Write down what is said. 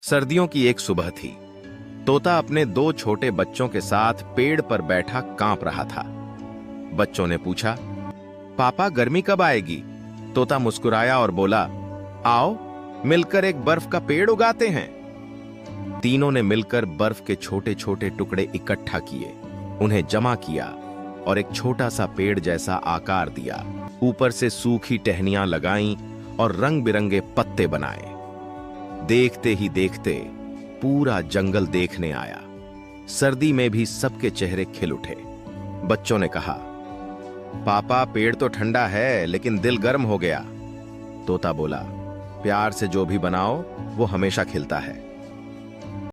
सर्दियों की एक सुबह थी। तोता अपने दो छोटे बच्चों के साथ पेड़ पर बैठा कांप रहा था। बच्चों ने पूछा, पापा गर्मी कब आएगी? तोता मुस्कुराया और बोला, आओ मिलकर एक बर्फ का पेड़ उगाते हैं। तीनों ने मिलकर बर्फ के छोटे छोटे टुकड़े इकट्ठा किए, उन्हें जमा किया और एक छोटा सा पेड़ जैसा आकार दिया। ऊपर से सूखी टहनियां लगाईं और रंग बिरंगे पत्ते बनाए। देखते ही देखते पूरा जंगल देखने आया। सर्दी में भी सबके चेहरे खिल उठे। बच्चों ने कहा, पापा पेड़ तो ठंडा है लेकिन दिल गर्म हो गया। तोता बोला, प्यार से जो भी बनाओ वो हमेशा खिलता है।